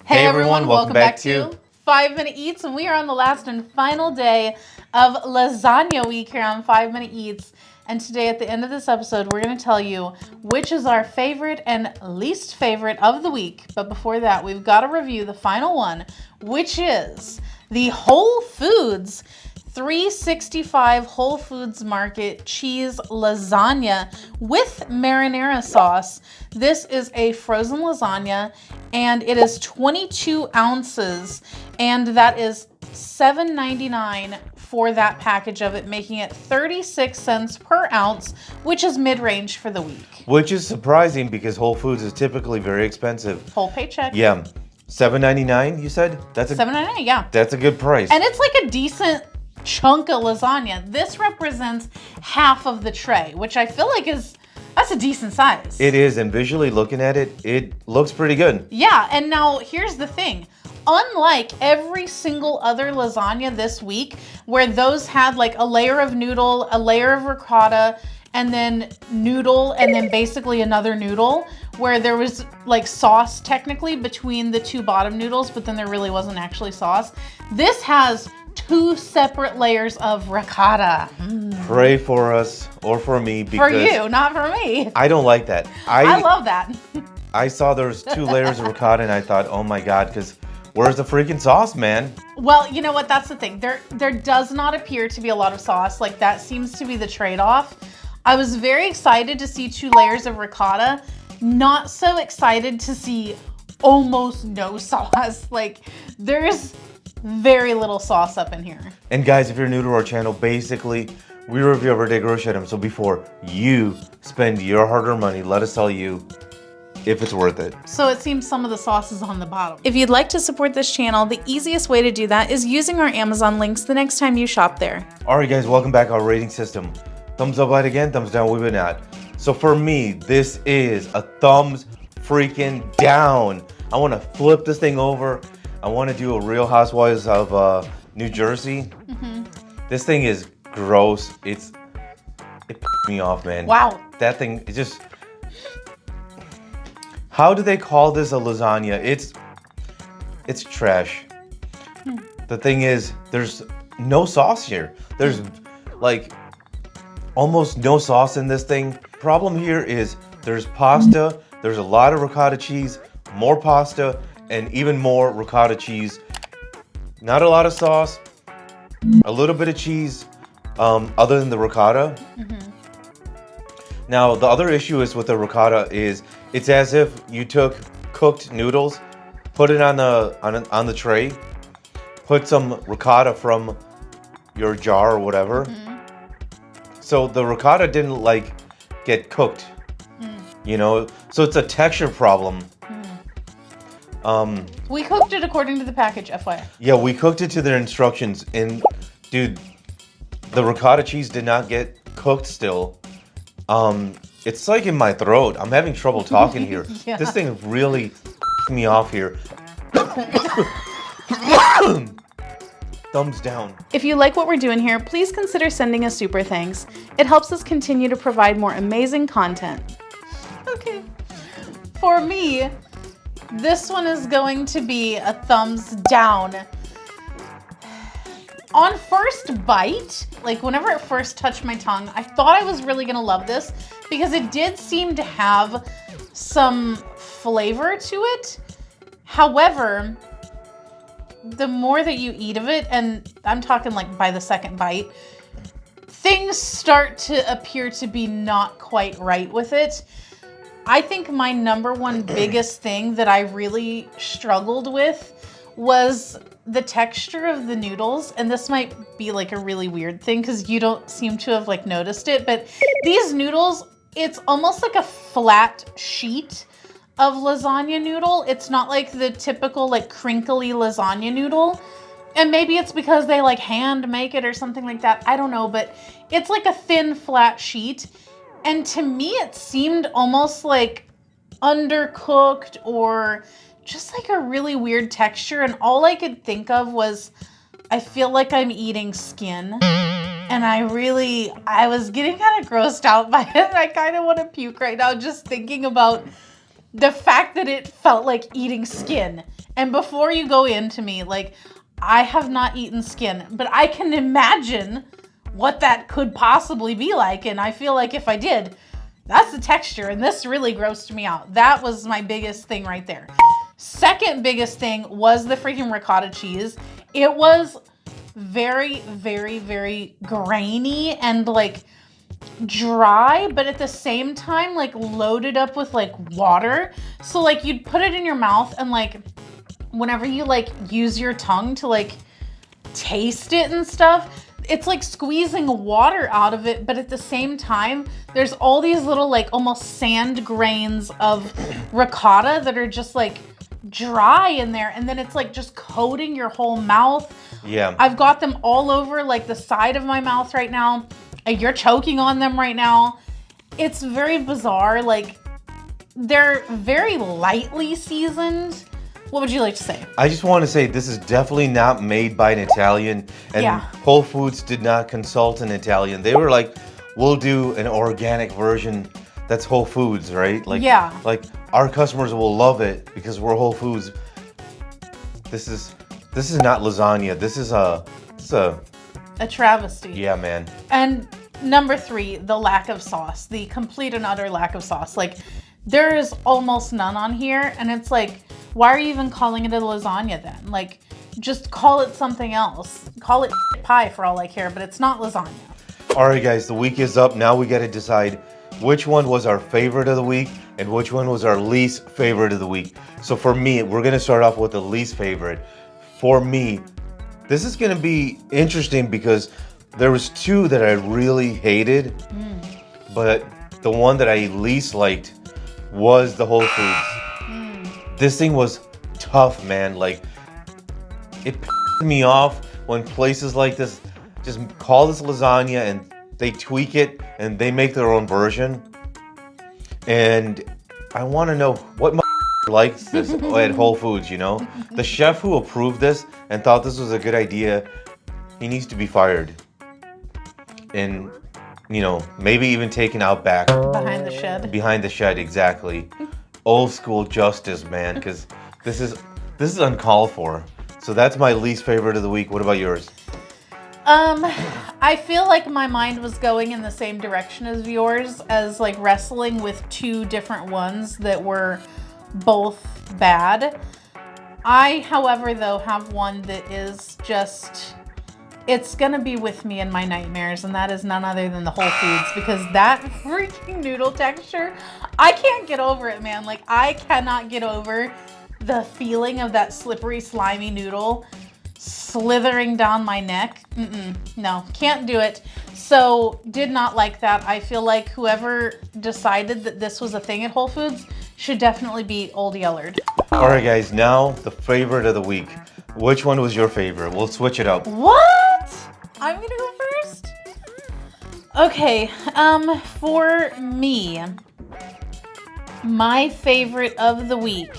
Hey everyone, welcome back to 5 Minute Eats, and we are on the last and final day of Lasagna Week here on 5 Minute Eats. And today at the end of this episode, we're going to tell you which is our favorite and least favorite of the week. But before that, we've got to review the final one, which is the Whole Foods 365 Whole Foods Market cheese lasagna with marinara sauce. This is a frozen lasagna and it is 22 ounces and that is $7.99 for that package of it, making it 36 cents per ounce, which is mid-range for the week. Which is surprising because Whole Foods is typically very expensive. Whole paycheck. Yeah. $7.99 you said? That's $7.99, yeah. That's a good price. And it's like a decent chunk of lasagna. This represents half of the tray, which I feel like that's a decent size. It is, and visually looking at it, it looks pretty good. Yeah, and now here's the thing. Unlike every single other lasagna this week, where those had like a layer of noodle, a layer of ricotta, and then noodle, and then basically another noodle, where there was like sauce technically between the two bottom noodles, but then there really wasn't actually sauce. This has two separate layers of ricotta. Pray for us, or for me, because... For you, not for me. I don't like that. I love that. I saw there was 2 layers of ricotta, and I thought, oh my God, because where's the freaking sauce, man? Well, you know what? That's the thing. There does not appear to be a lot of sauce. Like, that seems to be the trade-off. I was very excited to see 2 layers of ricotta. Not so excited to see almost no sauce. Like, there's very little sauce up in here. And guys, if you're new to our channel, basically, we review everyday grocery items. So before you spend your hard-earned money, let us tell you if it's worth it. So it seems some of the sauce is on the bottom. If you'd like to support this channel, the easiest way to do that is using our Amazon links the next time you shop there. All right, guys, welcome back. Our rating system. Thumbs up, light again, thumbs down, we've been at. So for me, this is a thumbs freaking down. I want to flip this thing over. I want to do a Real Housewives of New Jersey. This thing is gross. It pissed me off, man. Wow. That thing, it just... How do they call this a lasagna? It's trash. The thing is, there's no sauce here. There's like almost no sauce in this thing. Problem here is there's pasta, there's a lot of ricotta cheese, more pasta, and even more ricotta cheese. Not a lot of sauce, a little bit of cheese, other than the ricotta. Now, the other issue is with the ricotta is it's as if you took cooked noodles, put it on the tray, put some ricotta from your jar or whatever. So the ricotta didn't like get cooked, you know? So it's a texture problem. We cooked it according to the package, FYI. Yeah, we cooked it to their instructions, and dude, the ricotta cheese did not get cooked still. It's like in my throat. I'm having trouble talking here. Yeah. This thing really me off here. Thumbs down. If you like what we're doing here, please consider sending us super thanks. It helps us continue to provide more amazing content. Okay. For me, this one is going to be a thumbs down. On first bite, like whenever it first touched my tongue, I thought I was really gonna love this because it did seem to have some flavor to it. However, the more that you eat of it, and I'm talking like by the second bite, things start to appear to be not quite right with it. I think my number one biggest thing that I really struggled with was the texture of the noodles, and this might be like a really weird thing because you don't seem to have like noticed it, but these noodles, it's almost like a flat sheet of lasagna noodle. It's not like the typical like crinkly lasagna noodle, and maybe it's because they like hand make it or something like that. I don't know, but it's like a thin flat sheet, and to me it seemed almost like undercooked or just like a really weird texture, and all I could think of was I feel like I'm eating skin, and I was getting kind of grossed out by it. I kind of want to puke right now just thinking about the fact that it felt like eating skin. And before you go into me, like, I have not eaten skin, but I can imagine what that could possibly be like. And I feel like if I did, that's the texture. And this really grossed me out. That was my biggest thing right there. Second biggest thing was the freaking ricotta cheese. It was very, very, very grainy and like dry, but at the same time like loaded up with like water. So like you'd put it in your mouth and like whenever you like use your tongue to like taste it and stuff, it's like squeezing water out of it, but at the same time there's all these little like almost sand grains of ricotta that are just like dry in there, and then it's like just coating your whole mouth. Yeah. I've got them all over like the side of my mouth right now. You're choking on them right now. It's very bizarre. Like, they're very lightly seasoned. What would you like to say? I just want to say this is definitely not made by an Italian, and Yeah. Whole Foods did not consult an Italian. They were like, we'll do an organic version that's Whole Foods, right? Like, Yeah. Like, our customers will love it because we're Whole Foods. This is not lasagna. This is a travesty. yeah, man. And number 3, the lack of sauce. The complete and utter lack of sauce. Like, there is almost none on here, and it's like, why are you even calling it a lasagna then? Like, just call it something else. Call it pie for all I care, but it's not lasagna. All right, guys, the week is up. Now we got to decide which one was our favorite of the week and which one was our least favorite of the week. So for me, we're going to start off with the least favorite. For me, this is going to be interesting because there was 2 that I really hated, but the one that I least liked was the Whole Foods. This thing was tough, man. Like, it pissed me off when places like this just call this lasagna and they tweak it and they make their own version. And I want to know what likes this at Whole Foods, you know? The chef who approved this and thought this was a good idea, he needs to be fired. And, you know, maybe even taken out back. Behind the shed. Behind the shed, exactly. Old school justice, man, because this is uncalled for. So that's my least favorite of the week. What about yours? I feel like my mind was going in the same direction as yours, as like wrestling with 2 different ones that were both bad. I, however, though, have one that is just, it's gonna be with me in my nightmares, and that is none other than the Whole Foods, because that freaking noodle texture, I can't get over it, man. Like, I cannot get over the feeling of that slippery, slimy noodle slithering down my neck. No, can't do it. So, did not like that. I feel like whoever decided that this was a thing at Whole Foods should definitely be Old Yellard. All right, guys, now the favorite of the week. Which one was your favorite? We'll switch it up. What? I'm gonna go first? Okay, for me, my favorite of the week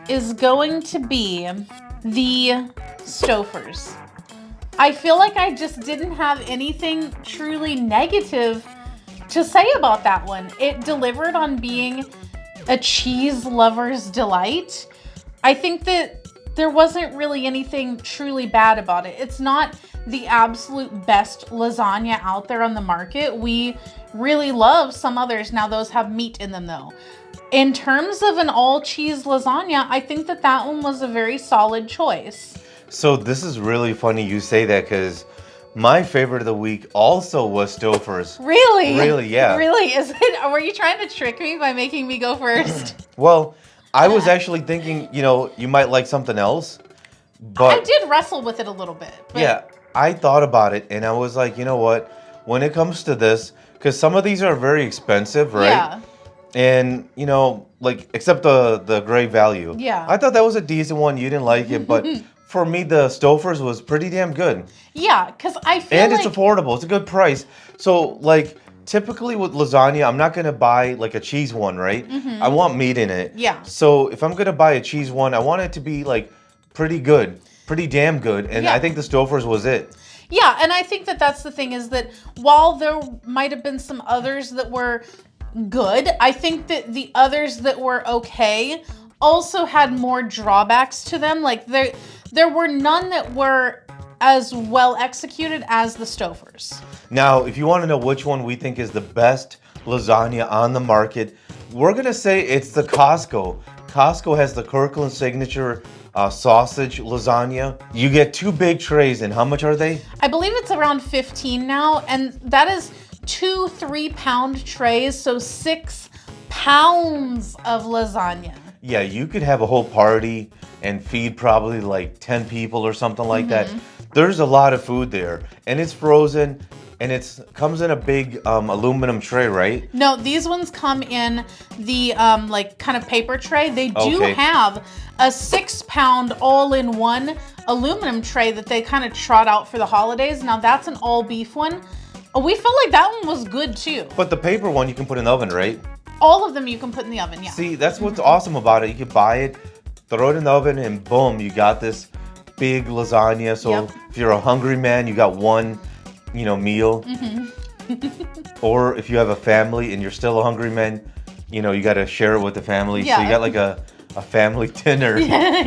is going to be the Stouffers. I feel like I just didn't have anything truly negative to say about that one. It delivered on being a cheese lover's delight. I think that there wasn't really anything truly bad about it. It's not the absolute best lasagna out there on the market. We really love some others. Now those have meat in them though. In terms of an all cheese lasagna, I think that that one was a very solid choice. So this is really funny you say that because my favorite of the week also was Stouffer's. Really? Really, yeah. Really? Is it? Were you trying to trick me by making me go first? Well, I was actually thinking, you know, you might like something else, but I did wrestle with it a little bit. But yeah, I thought about it and I was like, you know what? When it comes to this, because some of these are very expensive, right? Yeah. And, you know, like, except the great value. Yeah. I thought that was a decent one. You didn't like it, but for me, the Stouffer's was pretty damn good. Yeah, because I feel And like... it's affordable. It's a good price. So, like, typically with lasagna, I'm not going to buy, like, a cheese one, right? I want meat in it. Yeah. So, if I'm going to buy a cheese one, I want it to be, like, pretty good. Pretty damn good. And Yeah. I think the Stouffer's was it. Yeah, and I think that that's the thing is that while there might have been some others that were good. I think that the others that were okay also had more drawbacks to them. Like there were none that were as well executed as the Stouffers. Now, if you want to know which one we think is the best lasagna on the market, we're going to say it's the Costco. Costco has the Kirkland signature sausage lasagna. You get 2 big trays, and how much are they? I believe it's around 15 now, and that is 2 3-pound trays, so 6 pounds of lasagna. Yeah, you could have a whole party and feed probably like 10 people or something like that. There's a lot of food there, and it's frozen, and it comes in a big aluminum tray, right? No, these ones come in the like kind of paper tray. They do have a 6-pound all-in-one aluminum tray that they kind of trot out for the holidays. Now that's an all-beef one. We felt like that one was good too. But the paper one you can put in the oven, right? All of them you can put in the oven, yeah. See, that's what's awesome about it. You can buy it, throw it in the oven, and boom, you got this big lasagna. So if you're a hungry man, you got one, meal. Or if you have a family and you're still a hungry man, you got to share it with the family. So you got like a family dinner.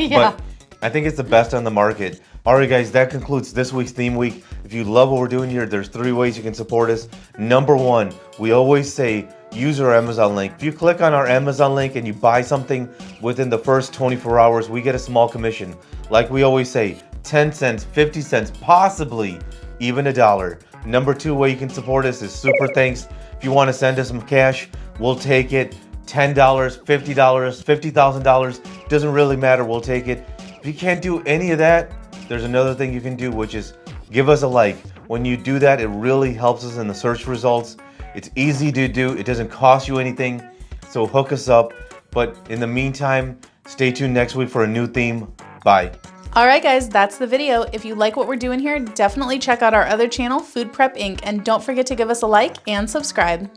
But I think it's the best on the market. All right, guys, that concludes this week's Theme Week. If you love what we're doing here, there's 3 ways you can support us. Number 1, we always say use our Amazon link. If you click on our Amazon link and you buy something within the first 24 hours, we get a small commission. Like we always say, 10 cents, 50 cents, possibly even $1. Number 2 way you can support us is super thanks. If you want to send us some cash, we'll take it. $10, $50, $50,000, doesn't really matter, we'll take it. If you can't do any of that, there's another thing you can do, which is give us a like. When you do that, it really helps us in the search results. It's easy to do, it doesn't cost you anything, so hook us up. But in the meantime, stay tuned next week for a new theme. Bye. All right, guys, that's the video. If you like what we're doing here, definitely check out our other channel, Food Prep Inc., and don't forget to give us a like and subscribe.